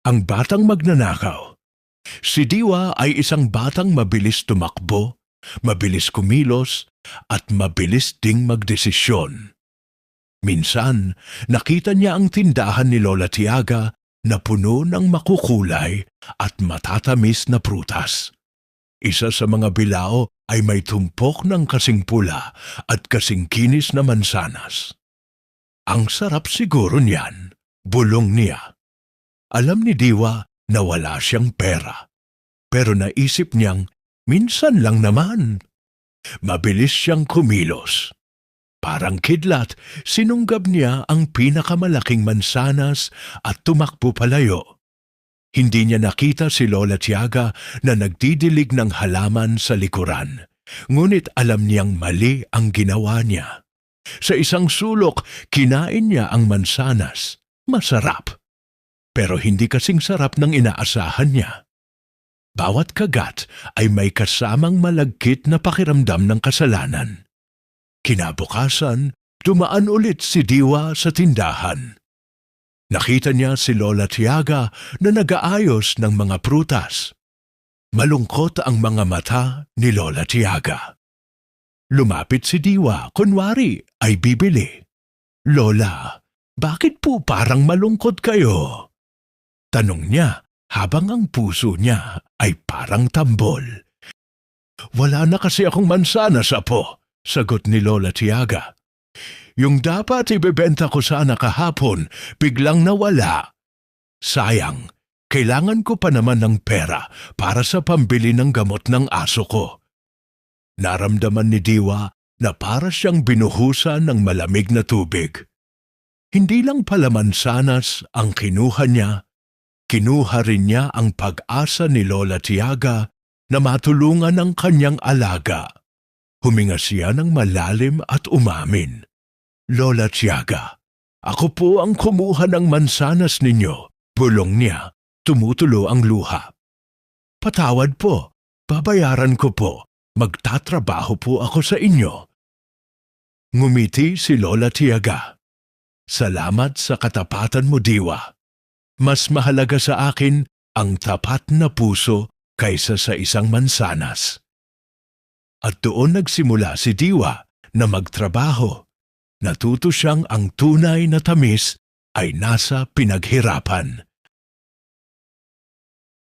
Ang batang magnanakaw. Si Diwa ay isang batang mabilis tumakbo, mabilis kumilos, at mabilis ding magdesisyon. Minsan, nakita niya ang tindahan ni Lola Tiaga na puno ng makukulay at matatamis na prutas. Isa sa mga bilao ay may tumpok ng kasing pula at kasing kinis na mansanas. Ang sarap siguro niyan, bulong niya. Alam ni Diwa na wala siyang pera, pero naisip niyang minsan lang naman. Mabilis siyang kumilos. Parang kidlat, sinunggab niya ang pinakamalaking mansanas at tumakbo palayo. Hindi niya nakita si Lola Tiaga na nagdidilig ng halaman sa likuran, ngunit alam niyang mali ang ginawa niya. Sa isang sulok, kinain niya ang mansanas. Masarap. Pero hindi kasing sarap ng inaasahan niya. Bawat kagat ay may kasamang malagkit na pakiramdam ng kasalanan. Kinabukasan, dumaan ulit si Diwa sa tindahan. Nakita niya si Lola Tiaga na nag-aayos ng mga prutas. Malungkot ang mga mata ni Lola Tiaga. Lumapit si Diwa, kunwari ay bibili. Lola, bakit po parang malungkot kayo? Tanong niya habang ang puso niya ay parang tambol. Wala na kasi akong mansanas, apo, sagot ni Lola Tiaga. Yung dapat ibebenta ko sana kahapon, biglang nawala. Sayang, kailangan ko pa naman ng pera para sa pambili ng gamot ng aso ko. Naramdaman ni Diwa na para siyang binuhusan ng malamig na tubig. Hindi lang pala mansanas ang kinuha niya, kinuha rin niya ang pag-asa ni Lola Tiaga na matulungan ang kanyang alaga. Huminga siya ng malalim at umamin. Lola Tiaga, ako po ang kumuha ng mansanas ninyo, bulong niya, tumutulo ang luha. Patawad po, babayaran ko po, magtatrabaho po ako sa inyo. Ngumiti si Lola Tiaga. Salamat sa katapatan mo, Diwa. Mas mahalaga sa akin ang tapat na puso kaysa sa isang mansanas. At doon nagsimula si Diwa na magtrabaho. Natuto siyang ang tunay na tamis ay nasa pinaghirapan.